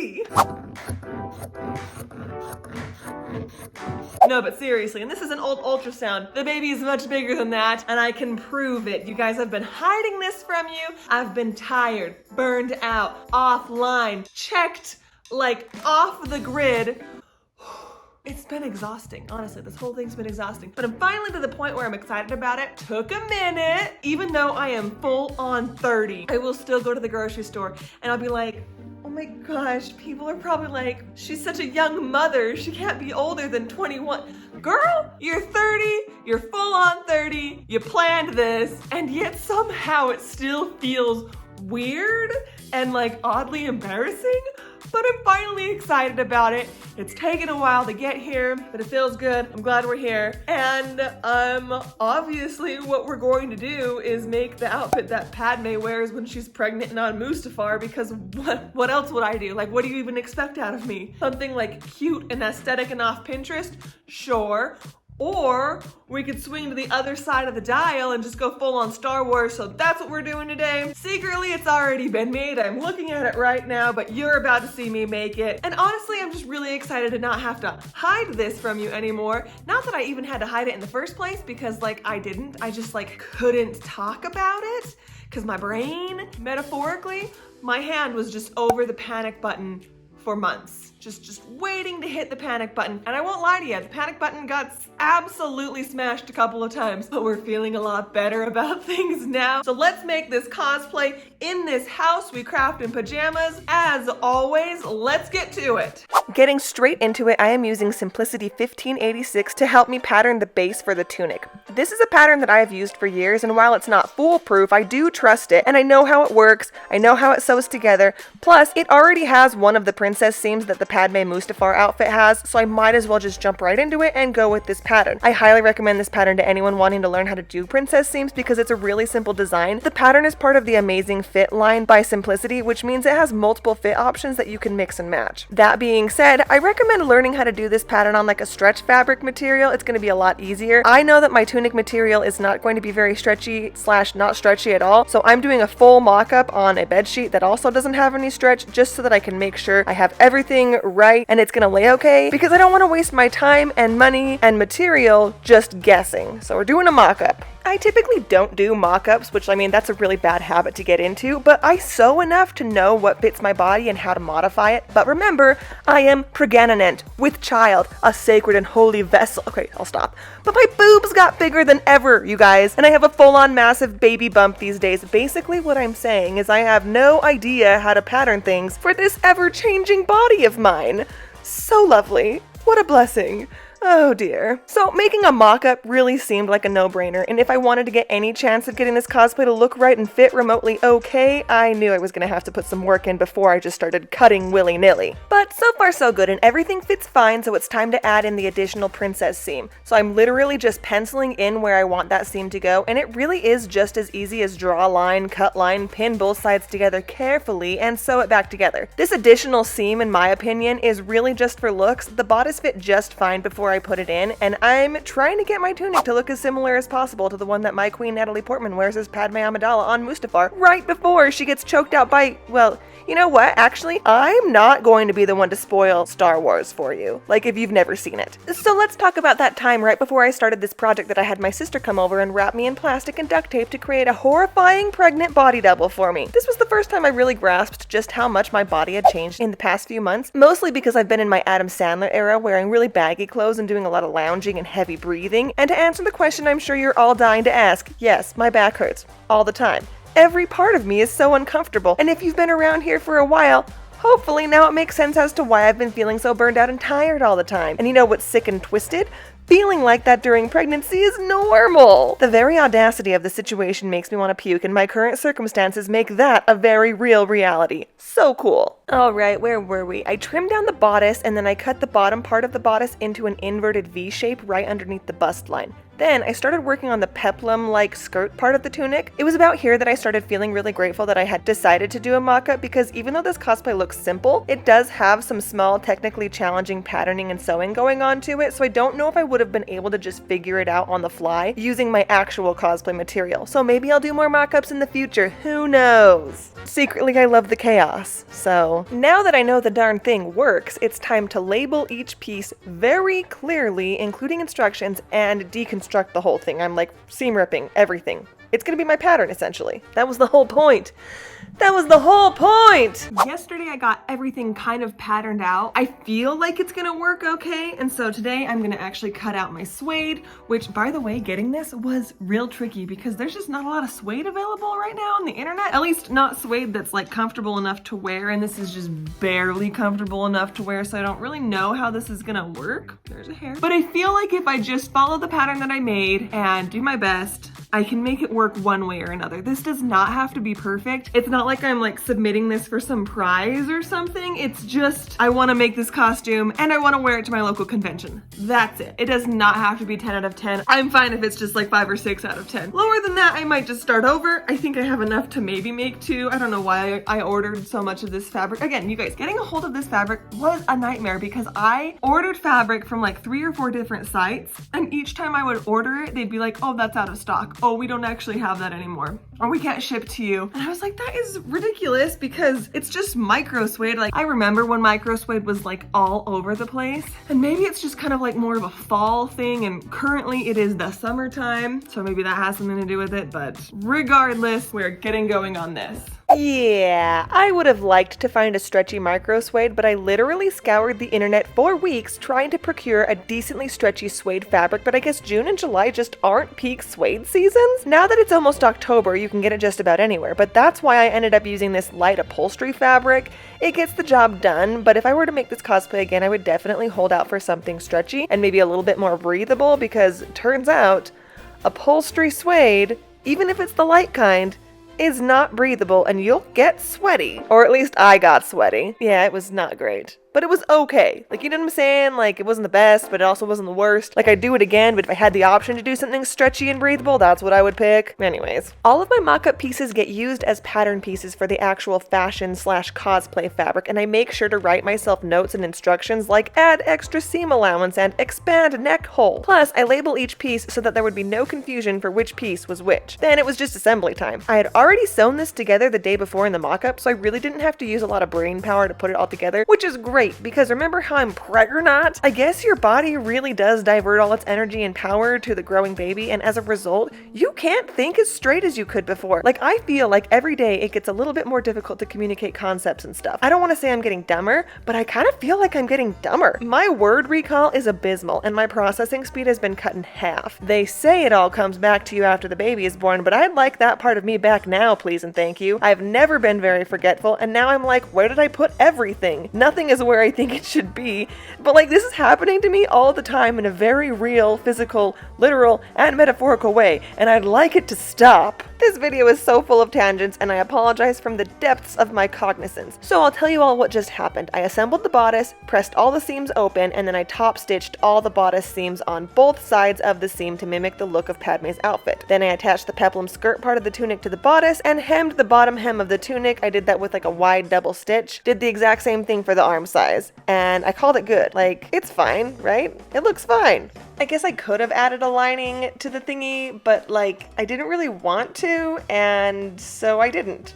baby. No, but seriously, and this is an old ultrasound. The baby is much bigger than that, and I can prove it. You guys have been hiding this from you. I've been tired, burned out, offline, checked, like off the grid. It's been exhausting. Honestly, this whole thing's been exhausting. But I'm finally to the point where I'm excited about it. Took a minute. Even though I am full on 30, I will still go to the grocery store and I'll be like, oh my gosh, people are probably like, she's such a young mother. She can't be older than 21. Girl, you're 30, you're full on 30, you planned this, and yet somehow it still feels weird and like oddly embarrassing. But I'm finally excited about it. It's taken a while to get here, but it feels good. I'm glad we're here. And obviously what we're going to do is make the outfit that Padme wears when she's pregnant and on Mustafar, because what else would I do? Like, what do you even expect out of me? Something like cute and aesthetic and off Pinterest? Sure. Or we could swing to the other side of the dial and just go full on Star Wars. So that's what we're doing today. Secretly, it's already been made. I'm looking at it right now, but you're about to see me make it. And honestly, I'm just really excited to not have to hide this from you anymore. Not that I even had to hide it in the first place, because like I didn't. I just like couldn't talk about it because my brain, metaphorically, my hand was just over the panic button for months. Just waiting to hit the panic button. And I won't lie to you, the panic button got absolutely smashed a couple of times, but we're feeling a lot better about things now. So let's make this cosplay in this house we craft in pajamas. As always, let's get to it. Getting straight into it, I am using Simplicity 1586 to help me pattern the base for the tunic. This is a pattern that I have used for years, and while it's not foolproof, I do trust it, and I know how it works, I know how it sews together, plus it already has one of the princess seams that the Padme Mustafar outfit has, so I might as well just jump right into it and go with this pattern. I highly recommend this pattern to anyone wanting to learn how to do princess seams because it's a really simple design. The pattern is part of the Amazing Fit line by Simplicity, which means it has multiple fit options that you can mix and match. That being said, I recommend learning how to do this pattern on like a stretch fabric material. It's going to be a lot easier. I know that my tunic material is not going to be very stretchy / not stretchy at all, so I'm doing a full mock-up on a bed sheet that also doesn't have any stretch, just so that I can make sure I have everything right and it's gonna lay okay, because I don't want to waste my time and money and material just guessing. So we're doing a mock-up. I typically don't do mock-ups, which I mean, that's a really bad habit to get into, but I sew enough to know what fits my body and how to modify it. But remember, I am pregnant with child, a sacred and holy vessel. Okay, I'll stop. But my boobs got bigger than ever, you guys, and I have a full-on massive baby bump these days. Basically, what I'm saying is I have no idea how to pattern things for this ever-changing body of mine. So lovely. What a blessing. Oh dear. So making a mock-up really seemed like a no-brainer, and if I wanted to get any chance of getting this cosplay to look right and fit remotely okay, I knew I was gonna have to put some work in before I just started cutting willy-nilly. But so far so good, and everything fits fine, so it's time to add in the additional princess seam. So I'm literally just penciling in where I want that seam to go, and it really is just as easy as draw a line, cut line, pin both sides together carefully, and sew it back together. This additional seam, in my opinion, is really just for looks. The bodice fit just fine before I put it in, and I'm trying to get my tunic to look as similar as possible to the one that my queen Natalie Portman wears as Padme Amidala on Mustafar right before she gets choked out by, well, you know what, actually, I'm not going to be the one to spoil Star Wars for you, like if you've never seen it. So let's talk about that time right before I started this project that I had my sister come over and wrap me in plastic and duct tape to create a horrifying pregnant body double for me. This was the first time I really grasped just how much my body had changed in the past few months, mostly because I've been in my Adam Sandler era wearing really baggy clothes and doing a lot of lounging and heavy breathing. And to answer the question I'm sure you're all dying to ask, yes, my back hurts all the time. Every part of me is so uncomfortable, and if you've been around here for a while, hopefully now it makes sense as to why I've been feeling so burned out and tired all the time. And you know what's sick and twisted? Feeling like that during pregnancy is normal. The very audacity of the situation makes me want to puke, and my current circumstances make that a very real reality. So cool. Alright, where were we? I trimmed down the bodice, and then I cut the bottom part of the bodice into an inverted V shape right underneath the bust line. Then I started working on the peplum-like skirt part of the tunic. It was about here that I started feeling really grateful that I had decided to do a mock-up, because even though this cosplay looks simple, it does have some small, technically challenging patterning and sewing going on to it, so I don't know if I would have been able to just figure it out on the fly using my actual cosplay material. So maybe I'll do more mock-ups in the future, who knows? Secretly, I love the chaos. So now that I know the darn thing works, it's time to label each piece very clearly, including instructions, and deconstruct the whole thing. I'm like seam ripping everything. It's gonna be my pattern, essentially. That was the whole point. That was the whole point! Yesterday I got everything kind of patterned out. I feel like it's gonna work okay, and so today I'm gonna actually cut out my suede, which, by the way, getting this was real tricky because there's just not a lot of suede available right now on the internet. At least not suede that's like comfortable enough to wear, and this is just barely comfortable enough to wear, so I don't really know how this is gonna work. There's a hair. But I feel like if I just follow the pattern that I made and do my best, I can make it work one way or another. This does not have to be perfect. It's not like I'm like submitting this for some prize or something. It's just, I wanna make this costume and I wanna wear it to my local convention. That's it. It does not have to be 10 out of 10. I'm fine if it's just like 5 or 6 out of 10. Lower than that, I might just start over. I think I have enough to maybe make 2. I don't know why I ordered so much of this fabric. Again, you guys, getting a hold of this fabric was a nightmare because I ordered fabric from like 3 or 4 different sites, and each time I would order it, they'd be like, oh, that's out of stock. Oh, we don't actually have that anymore. Or we can't ship to you. And I was like, that is ridiculous because it's just micro suede. Like, I remember when micro suede was like all over the place, and maybe it's just kind of like more of a fall thing, and currently it is the summertime, so maybe that has something to do with it, but regardless, we're getting going on this. Yeah, I would have liked to find a stretchy micro suede, but I literally scoured the internet for weeks trying to procure a decently stretchy suede fabric, but I guess June and July just aren't peak suede seasons? Now that it's almost October, you can get it just about anywhere, but that's why I ended up using this light upholstery fabric. It gets the job done, but if I were to make this cosplay again, I would definitely hold out for something stretchy and maybe a little bit more breathable, because it turns out upholstery suede, even if it's the light kind, is not breathable and you'll get sweaty. Or at least I got sweaty. Yeah, it was not great. But it was okay. Like, you know what I'm saying? Like, it wasn't the best, but it also wasn't the worst. Like, I'd do it again, but if I had the option to do something stretchy and breathable, that's what I would pick. Anyways, all of my mock-up pieces get used as pattern pieces for the actual fashion/cosplay fabric, and I make sure to write myself notes and instructions like add extra seam allowance and expand neck hole. Plus, I label each piece so that there would be no confusion for which piece was which. Then it was just assembly time. I had already sewn this together the day before in the mock-up, so I really didn't have to use a lot of brain power to put it all together, which is great. Because remember how I'm pregnant? I guess your body really does divert all its energy and power to the growing baby, and as a result, you can't think as straight as you could before. Like, I feel like every day it gets a little bit more difficult to communicate concepts and stuff. I don't want to say I'm getting dumber, but I kind of feel like I'm getting dumber. My word recall is abysmal, and my processing speed has been cut in half. They say it all comes back to you after the baby is born, but I'd like that part of me back now, please and thank you. I've never been very forgetful, and now I'm like, where did I put everything? Nothing is where I think it should be, but like, this is happening to me all the time in a very real, physical, literal, and metaphorical way, and I'd like it to stop. This video is so full of tangents, and I apologize from the depths of my cognizance. So I'll tell you all what just happened. I assembled the bodice, pressed all the seams open, and then I top stitched all the bodice seams on both sides of the seam to mimic the look of Padme's outfit. Then I attached the peplum skirt part of the tunic to the bodice and hemmed the bottom hem of the tunic. I did that with like a wide double stitch. Did the exact same thing for the arm size, and I called it good. Like, it's fine, right? It looks fine. I guess I could have added a lining to the thingy, but like, I didn't really want to, and so I didn't.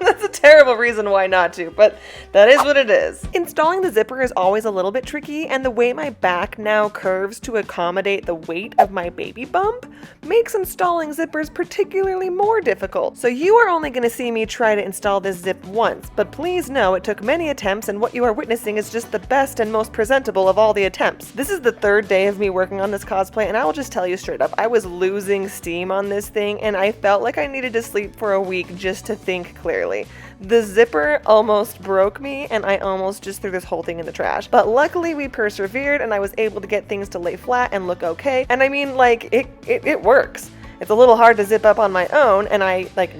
That's a terrible reason why not to, but that is what it is. Installing the zipper is always a little bit tricky, and the way my back now curves to accommodate the weight of my baby bump makes installing zippers particularly more difficult. So you are only going to see me try to install this zip once, but please know it took many attempts, and what you are witnessing is just the best and most presentable of all the attempts. This is the 3rd day of me working on this cosplay, and I will just tell you straight up, I was losing steam on this thing, and I felt like I needed to sleep for a week just to think clearly. The zipper almost broke me, and I almost just threw this whole thing in the trash. But luckily we persevered, and I was able to get things to lay flat and look okay. And I mean, like, it works. It's a little hard to zip up on my own, and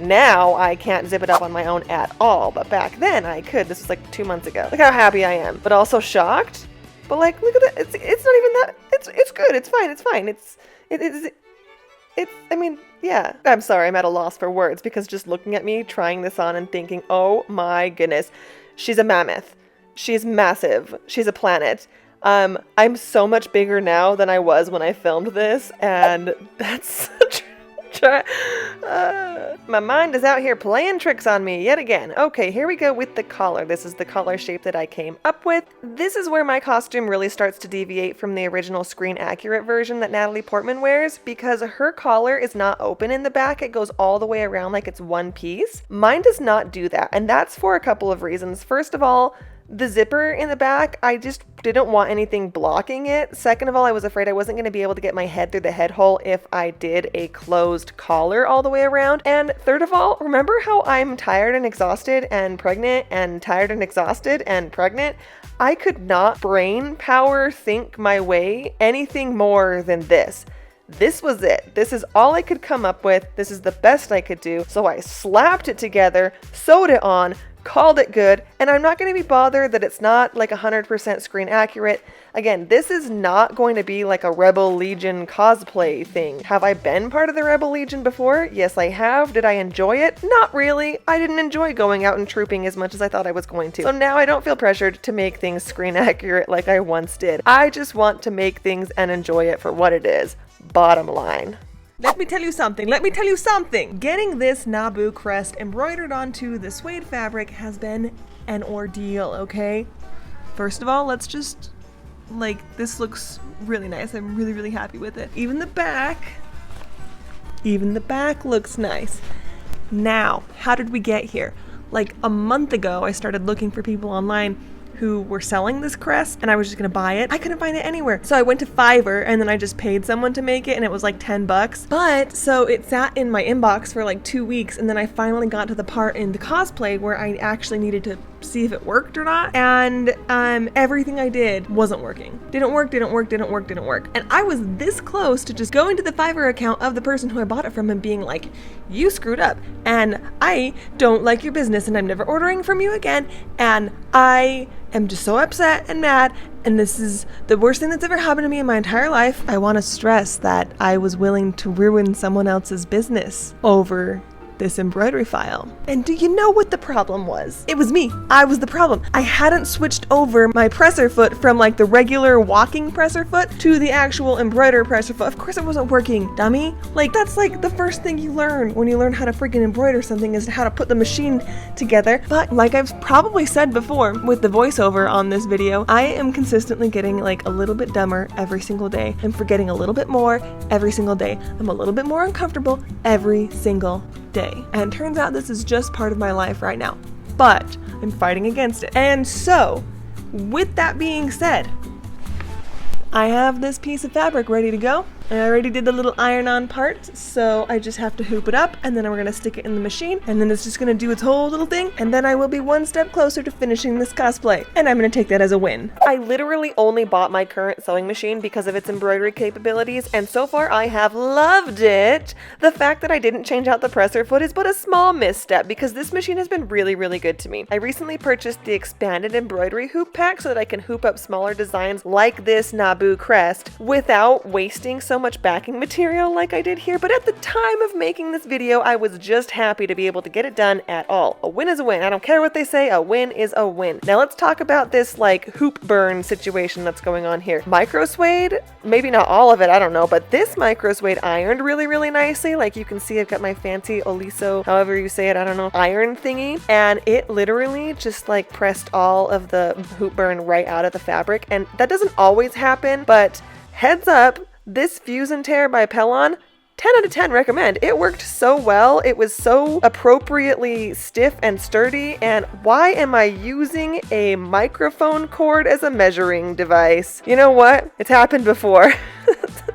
now I can't zip it up on my own at all. But back then I could. This was like 2 months ago. Look how happy I am. But also shocked? But like, look at that. It's not even that. It's good. It's fine. It's fine. I mean, yeah. I'm sorry. I'm at a loss for words because just looking at me, trying this on and thinking, oh my goodness, she's a mammoth. She's massive. She's a planet. I'm so much bigger now than I was when I filmed this, and that's my mind is out here playing tricks on me yet again. Okay, here we go with the collar. This is the collar shape that I came up with. This is where my costume really starts to deviate from the original screen accurate version that Natalie Portman wears, because her collar is not open in the back. It goes all the way around like it's one piece. Mine does not do that, and that's for a couple of reasons. First of all, the zipper in the back, I just didn't want anything blocking it. Second of all, I was afraid I wasn't going to be able to get my head through the head hole if I did a closed collar all the way around. And third of all, remember how I'm tired and exhausted and pregnant and tired and exhausted and pregnant? I could not brain power think my way anything more than this. This was it. This is all I could come up with. This is the best I could do. So I slapped it together, sewed it on, called it good, and I'm not going to be bothered that it's not like 100% screen accurate. Again, this is not going to be like a Rebel Legion cosplay thing. Have I been part of the Rebel Legion before? Yes, I have. Did I enjoy it? Not really. I didn't enjoy going out and trooping as much as I thought I was going to. So now I don't feel pressured to make things screen accurate like I once did. I just want to make things and enjoy it for what it is. Bottom line. Let me tell you something. Getting this Naboo crest embroidered onto the suede fabric has been an ordeal, okay? First of all, let's just, this looks really nice. I'm really, really happy with it. Even the back looks nice. Now, how did we get here? Like a month ago, I started looking for people online who were selling this crest, and I was just gonna buy it. I couldn't find it anywhere. So I went to Fiverr, and then I just paid someone to make it, and it was like 10 bucks. But, so it sat in my inbox for like 2 weeks, and then I finally got to the part in the cosplay where I actually needed to see if it worked or not. And everything I did wasn't working. Didn't work. And I was this close to just going to the Fiverr account of the person who I bought it from and being like, you screwed up, and I don't like your business, and I'm never ordering from you again, and I am just so upset and mad, and this is the worst thing that's ever happened to me in my entire life. I want to stress that I was willing to ruin someone else's business over this embroidery file. And do you know what the problem was? It was me. I was the problem. I hadn't switched over my presser foot from like the regular walking presser foot to the actual embroider presser foot. Of course it wasn't working, dummy. Like, that's like the first thing you learn when you learn how to freaking embroider something is how to put the machine together. But like I've probably said before with the voiceover on this video, I am consistently getting like a little bit dumber every single day. I'm forgetting a little bit more every single day. I'm a little bit more uncomfortable every single day. And turns out this is just part of my life right now, but I'm fighting against it. And so, with that being said, I have this piece of fabric ready to go. I already did the little iron-on part, so I just have to hoop it up, and then we're gonna stick it in the machine, and then it's just gonna do its whole little thing, and then I will be one step closer to finishing this cosplay, and I'm gonna take that as a win. I literally only bought my current sewing machine because of its embroidery capabilities, and so far I have loved it. The fact that I didn't change out the presser foot is but a small misstep, because this machine has been really, really good to me. I recently purchased the expanded embroidery hoop pack so that I can hoop up smaller designs like this Naboo crest without wasting so much backing material like I did here, but at the time of making this video, I was just happy to be able to get it done at all. A win is a win. I don't care what they say, a win is a win. Now let's talk about this like hoop burn situation that's going on here. Micro suede, maybe not all of it, I don't know, but this micro suede ironed really, really nicely. Like you can see I've got my fancy Oliso, however you say it, I don't know, iron thingy, and it literally just like pressed all of the hoop burn right out of the fabric, and that doesn't always happen, but heads up, this Fuse and Tear by Pellon, 10 out of 10 recommend. It worked so well. It was so appropriately stiff and sturdy. And why am I using a microphone cord as a measuring device? You know what? It's happened before.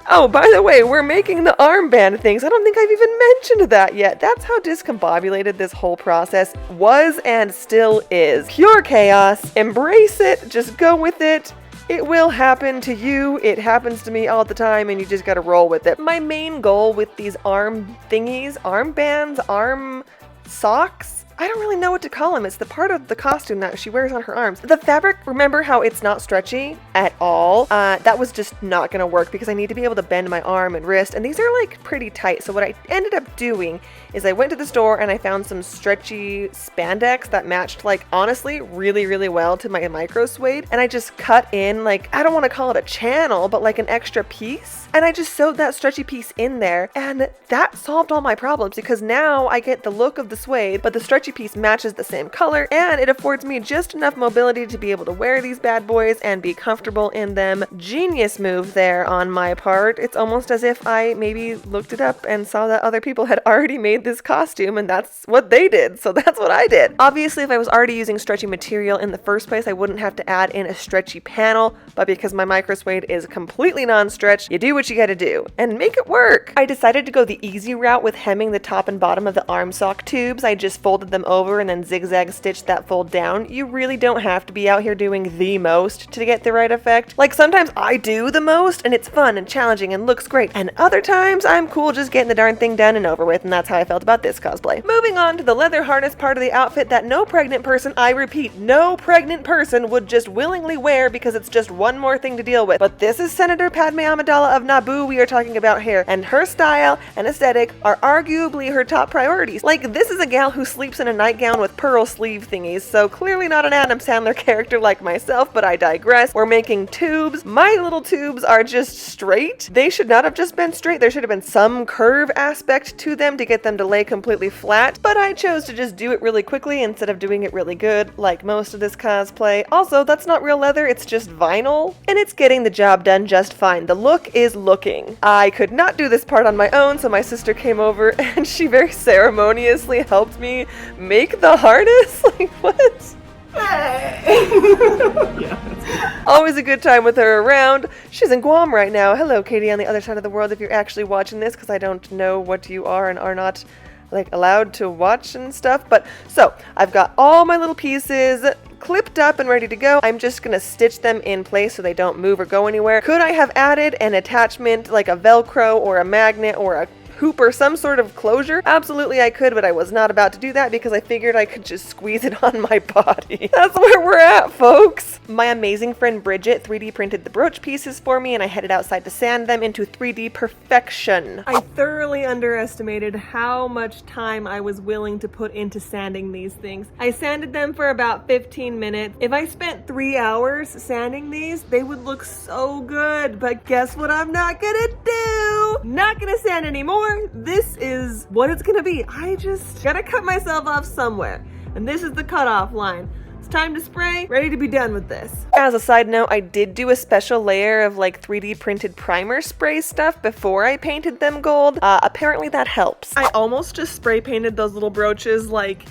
Oh, by the way, we're making the armband things. I don't think I've even mentioned that yet. That's how discombobulated this whole process was and still is. Pure chaos. Embrace it. Just go with it. It will happen to you. It happens to me all the time, and you just gotta roll with it. My main goal with these arm thingies, armbands, arm socks, I don't really know what to call him. It's the part of the costume that she wears on her arms. The fabric, remember how it's not stretchy at all? That was just not gonna work because I need to be able to bend my arm and wrist, and these are like pretty tight. So what I ended up doing is I went to the store and I found some stretchy spandex that matched, like, honestly really, really well to my micro suede, and I just cut in, like, I don't want to call it a channel, but like an extra piece, and I just sewed that stretchy piece in there, and that solved all my problems because now I get the look of the suede, but the stretchy piece matches the same color, and it affords me just enough mobility to be able to wear these bad boys and be comfortable in them. Genius move there on my part. It's almost as if I maybe looked it up and saw that other people had already made this costume, and that's what they did, so that's what I did. Obviously, if I was already using stretchy material in the first place, I wouldn't have to add in a stretchy panel, but because my micro suede is completely non-stretch, you do what you gotta do and make it work. I decided to go the easy route with hemming the top and bottom of the arm sock tubes. I just folded them over and then zigzag stitched that fold down. You really don't have to be out here doing the most to get the right effect. Like, sometimes I do the most and it's fun and challenging and looks great, and other times I'm cool just getting the darn thing done and over with, and that's how I felt about this cosplay. Moving on to the leather harness part of the outfit that no pregnant person, I repeat, no pregnant person would just willingly wear because it's just one more thing to deal with. But this is Senator Padme Amidala of Naboo we are talking about here, and her style and aesthetic are arguably her top priorities. Like, this is a gal who sleeps in a nightgown with pearl sleeve thingies, so clearly not an Adam Sandler character like myself, but I digress. We're making tubes. My little tubes are just straight. They should not have just been straight. There should have been some curve aspect to them to get them to lay completely flat, but I chose to just do it really quickly instead of doing it really good like most of this cosplay. Also, that's not real leather, it's just vinyl, and it's getting the job done just fine. The look is looking. I could not do this part on my own, so my sister came over and she very ceremoniously helped me make the harness. Like, what? Yeah, always a good time with her around. She's in Guam right now. Hello, Katie, on the other side of the world, if you're actually watching this, because I don't know what you are and are not, like, allowed to watch and stuff. But so I've got all my little pieces clipped up and ready to go. I'm just gonna stitch them in place so they don't move or go anywhere. Could I have added an attachment like a Velcro or a magnet or a hoop or some sort of closure? Absolutely I could, but I was not about to do that because I figured I could just squeeze it on my body. That's where we're at, folks. My amazing friend Bridget 3D printed the brooch pieces for me, and I headed outside to sand them into 3D perfection. I thoroughly underestimated how much time I was willing to put into sanding these things. I sanded them for about 15 minutes. If I spent 3 hours sanding these, they would look so good, but guess what I'm not gonna do? Not gonna sand anymore. This is what it's gonna be. I just gotta cut myself off somewhere, and this is the cutoff line. It's time to spray, ready to be done with this. As a side note, I did do a special layer of like 3D printed primer spray stuff before I painted them gold. Apparently that helps. I almost just spray painted those little brooches like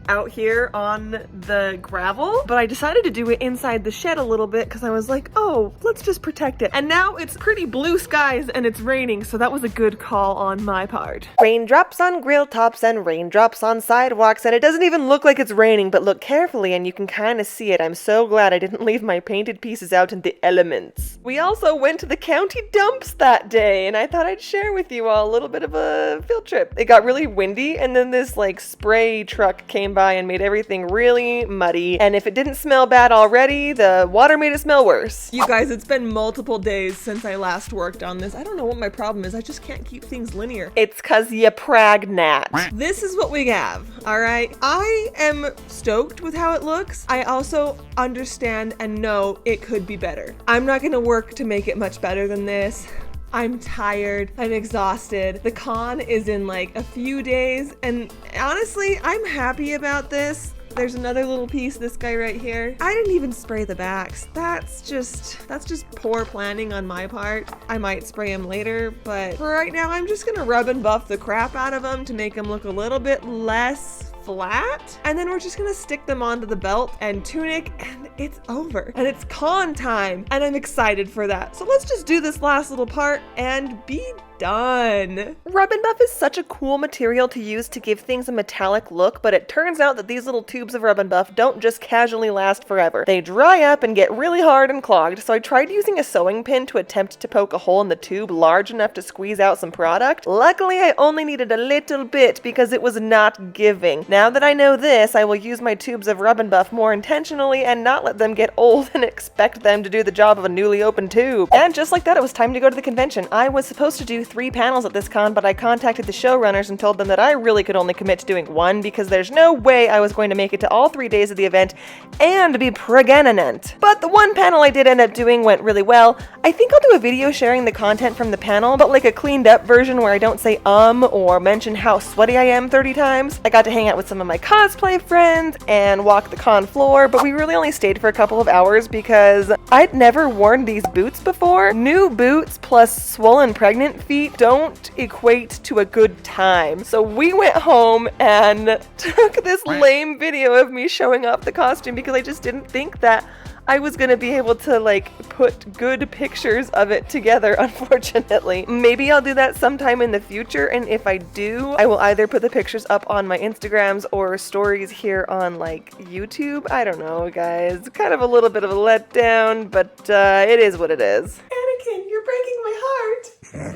out here on the gravel, but I decided to do it inside the shed a little bit because I was like, oh, let's just protect it. And now it's pretty blue skies and it's raining, so that was a good call on my part. Raindrops on grill tops and raindrops on sidewalks, and it doesn't even look like it's raining, but look carefully and you can kind of see it. I'm so glad I didn't leave my painted pieces out in the elements. We also went to the county dumps that day, and I thought I'd share with you all a little bit of a field trip. It got really windy, and then this like spray truck came by and made everything really muddy, and if it didn't smell bad already, the water made it smell worse. You guys, it's been multiple days since I last worked on this. I don't know what my problem is. I just can't keep things linear. It's cause you pragnat. This is what we have, all right? I am stoked with how it looks. I also understand and know it could be better. I'm not gonna work to make it much better than this. I'm tired, I'm exhausted. The con is in like a few days, and honestly, I'm happy about this. There's another little piece, this guy right here. I didn't even spray the backs. That's just poor planning on my part. I might spray them later, but for right now, I'm just gonna rub and buff the crap out of them to make them look a little bit less flat, and then we're just gonna stick them onto the belt and tunic, and it's over. And it's con time, and I'm excited for that. So let's just do this last little part and be done. Rub and Buff is such a cool material to use to give things a metallic look, but it turns out that these little tubes of Rub and Buff don't just casually last forever. They dry up and get really hard and clogged, so I tried using a sewing pin to attempt to poke a hole in the tube large enough to squeeze out some product. Luckily, I only needed a little bit because it was not giving. Now that I know this, I will use my tubes of Rub and Buff more intentionally and not let them get old and expect them to do the job of a newly opened tube. And just like that, it was time to go to the convention. I was supposed to do 3 panels at this con, but I contacted the showrunners and told them that I really could only commit to doing 1 because there's no way I was going to make it to all 3 days of the event and be pregnant. But the 1 panel I did end up doing went really well. I think I'll do a video sharing the content from the panel, but like a cleaned up version where I don't say or mention how sweaty I am 30 times. I got to hang out with some of my cosplay friends and walk the con floor, but we really only stayed for a couple of hours because I'd never worn these boots before. New boots plus swollen pregnant feet don't equate to a good time. So we went home and took this lame video of me showing off the costume because I just didn't think that I was gonna be able to like put good pictures of it together, unfortunately. Maybe I'll do that sometime in the future, and if I do, I will either put the pictures up on my Instagrams or stories here on like YouTube. I don't know, guys. Kind of a little bit of a letdown, but it is what it is. Anakin, you're breaking my heart.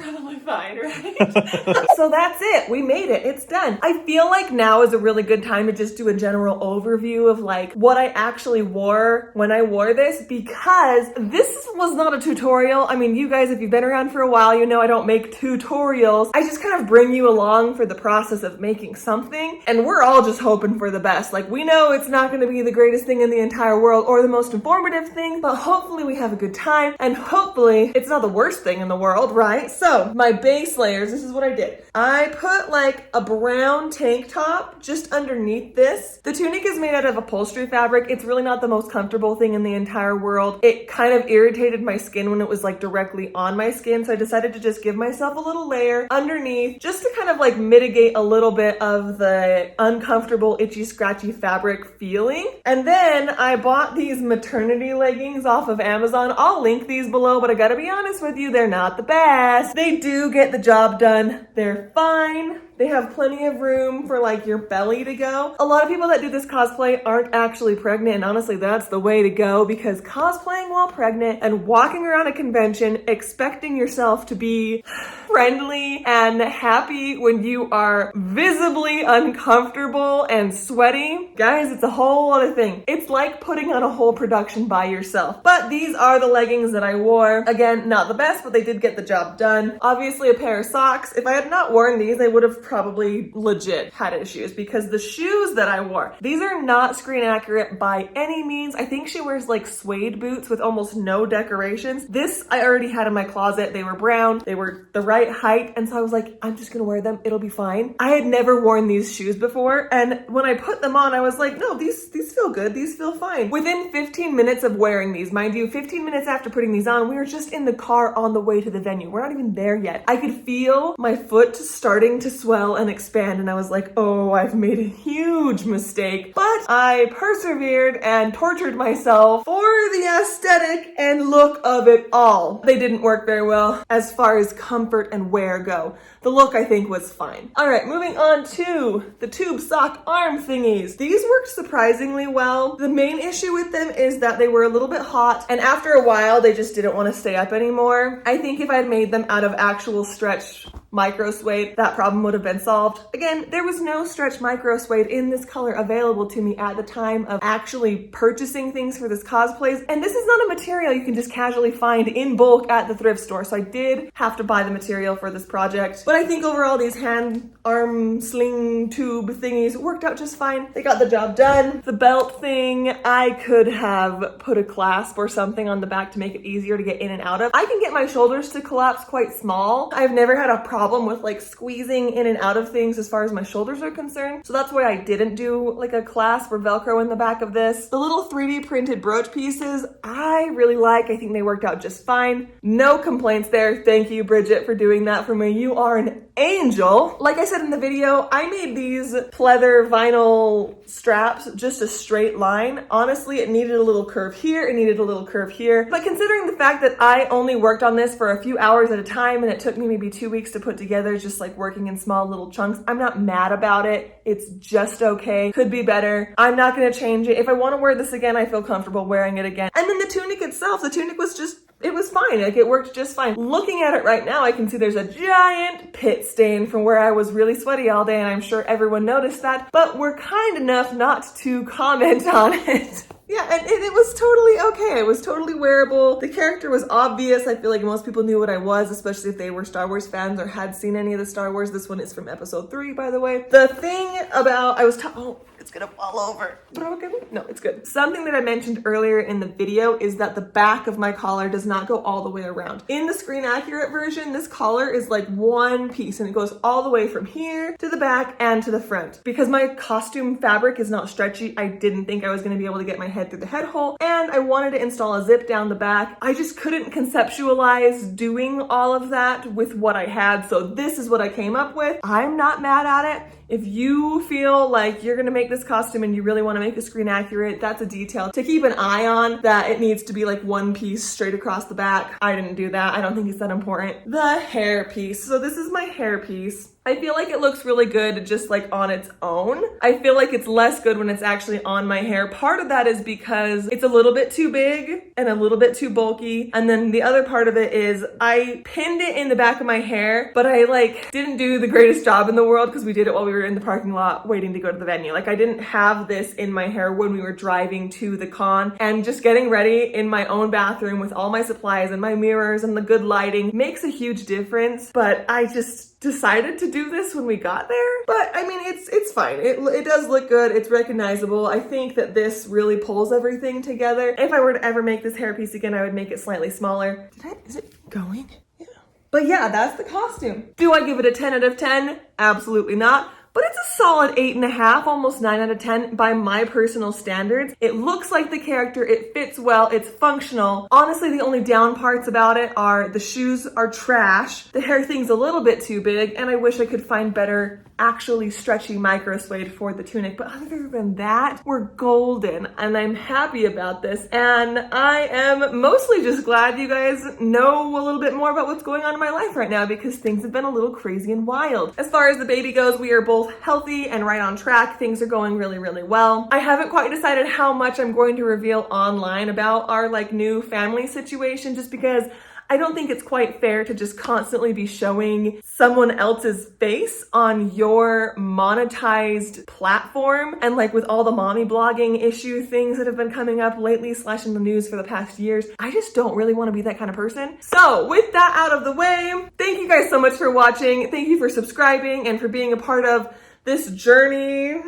Probably fine, right? So that's it. We made it. It's done. I feel like now is a really good time to just do a general overview of like what I actually wore when I wore this, because this was not a tutorial. I mean, you guys, if you've been around for a while, you know I don't make tutorials. I just kind of bring you along for the process of making something, and we're all just hoping for the best. Like, we know it's not going to be the greatest thing in the entire world or the most informative thing, but hopefully we have a good time, and hopefully it's not the worst thing in the world, right? So my base layers, this is what I did. I put like a brown tank top just underneath this. The tunic is made out of upholstery fabric. It's really not the most comfortable thing in the entire world. It kind of irritated my skin when it was like directly on my skin, so I decided to just give myself a little layer underneath just to kind of like mitigate a little bit of the uncomfortable, itchy, scratchy fabric feeling. And then I bought these maternity leggings off of Amazon. I'll link these below, but I gotta be honest with you, they're not the best. They do get the job done. They're fine. They have plenty of room for like your belly to go. A lot of people that do this cosplay aren't actually pregnant, and honestly, that's the way to go, because cosplaying while pregnant and walking around a convention expecting yourself to be friendly and happy when you are visibly uncomfortable and sweaty, guys, it's a whole other thing. It's like putting on a whole production by yourself. But these are the leggings that I wore. Again, not the best, but they did get the job done. Obviously a pair of socks. If I had not worn these, I would have probably legit had issues, because the shoes that I wore, these are not screen accurate by any means. I think she wears like suede boots with almost no decorations. This I already had in my closet. They were brown, they were the right height, and so I was like, I'm just gonna wear them, it'll be fine. I had never worn these shoes before, and when I put them on, I was like, no, these feel good, these feel fine. Within 15 minutes of wearing these, mind you, 15 minutes after putting these on, we were just in the car on the way to the venue. We're not even there yet. I could feel my foot starting to swell and expand, and I was like, oh, I've made a huge mistake. But I persevered and tortured myself for the aesthetic and look of it all. They didn't work very well as far as comfort and wear go. The look, I think, was fine. All right, moving on to the tube sock arm thingies. These worked surprisingly well. The main issue with them is that they were a little bit hot, and after a while, they just didn't want to stay up anymore. I think if I had made them out of actual stretch micro suede, that problem would have been solved. Again, there was no stretch micro suede in this color available to me at the time of actually purchasing things for this cosplays, and this is not a material you can just casually find in bulk at the thrift store, so I did have to buy the material for this project. But I think overall these hand arm sling tube thingies worked out just fine. They got the job done. The belt thing, I could have put a clasp or something on the back to make it easier to get in and out of. I can get my shoulders to collapse quite small. I've never had a problem problem with like squeezing in and out of things as far as my shoulders are concerned. So that's why I didn't do like a clasp or Velcro in the back of this. The little 3D printed brooch pieces, I really like. I think they worked out just fine. No complaints there. Thank you, Bridget, for doing that for me. You are an angel. Like I said in the video, I made these pleather vinyl straps just a straight line. Honestly, it needed a little curve here, it needed a little curve here. But considering the fact that I only worked on this for a few hours at a time and it took me maybe 2 weeks to put together, just like working in small little chunks, I'm not mad about it. It's just okay. Could be better. I'm not gonna change it. If I wanna wear this again, I feel comfortable wearing it again. And then the tunic itself, the tunic was just, it was fine. Like, it worked just fine. Looking at it right now, I can see there's a giant pit stain from where I was really sweaty all day, and I'm sure everyone noticed that, but we're kind enough not to comment on it. Yeah, and it was totally okay. It was totally wearable. The character was obvious. I feel like most people knew what I was, especially if they were Star Wars fans or had seen any of the Star Wars. This one is from episode 3, by the way. The thing about, oh, it's gonna fall over. Broken? No, it's good. Something that I mentioned earlier in the video is that the back of my collar does not go all the way around. In the screen accurate version, this collar is like one piece and it goes all the way from here to the back and to the front. Because my costume fabric is not stretchy, I didn't think I was gonna be able to get my head through the head hole, and I wanted to install a zip down the back. I just couldn't conceptualize doing all of that with what I had, so this is what I came up with. I'm not mad at it. If you feel like you're gonna make this costume and you really wanna make it screen accurate, that's a detail to keep an eye on, that it needs to be like one piece straight across the back. I didn't do that. I don't think it's that important. The hair piece. So this is my hair piece. I feel like it looks really good just like on its own. I feel like it's less good when it's actually on my hair. Part of that is because it's a little bit too big and a little bit too bulky. And then the other part of it is I pinned it in the back of my hair, but I like didn't do the greatest job in the world because we did it while we were in the parking lot waiting to go to the venue. Like, I didn't have this in my hair when we were driving to the con, and just getting ready in my own bathroom with all my supplies and my mirrors and the good lighting makes a huge difference. But I just decided to do this when we got there. But I mean, it's fine. It does look good. It's recognizable. I think that this really pulls everything together. If I were to ever make this hairpiece again, I would make it slightly smaller. Is it going? Yeah. But yeah, that's the costume. Do I give it a 10 out of 10? Absolutely not. But it's a solid 8.5, almost 9 out of 10 by my personal standards. It looks like the character, it fits well, it's functional. Honestly, the only down parts about it are the shoes are trash, the hair thing's a little bit too big, and I wish I could find better actually stretchy micro suede for the tunic. But other than that, we're golden, and I'm happy about this. And I am mostly just glad you guys know a little bit more about what's going on in my life right now, because things have been a little crazy and wild. As far as the baby goes, we are both healthy and right on track. Things are going really, really well. I haven't quite decided how much I'm going to reveal online about our like new family situation, just because I don't think it's quite fair to just constantly be showing someone else's face on your monetized platform. And like with all the mommy blogging issue things that have been coming up lately / in the news for the past years, I just don't really want to be that kind of person. So with that out of the way, thank you guys so much for watching. Thank you for subscribing and for being a part of this journey,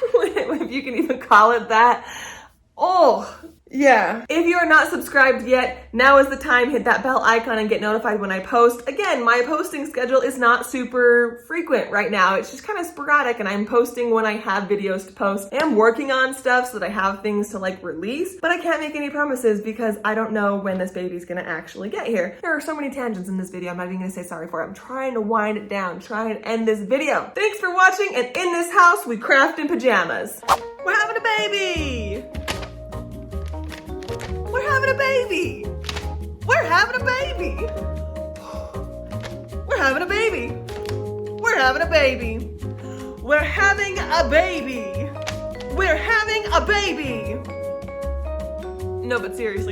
if you can even call it that. Oh, yeah. If you are not subscribed yet, now is the time. Hit that bell icon and get notified when I post. Again, my posting schedule is not super frequent right now. It's just kind of sporadic, and I'm posting when I have videos to post. I am working on stuff so that I have things to like release, but I can't make any promises because I don't know when this baby's gonna actually get here. There are so many tangents in this video, I'm not even gonna say sorry for it. I'm trying to wind it down, try and end this video. Thanks for watching, and in this house, we craft in pajamas. We're having a baby! We're having a baby! We're having a baby! We're having a baby! We're having a baby! We're having a baby! We're having a baby! No, but seriously.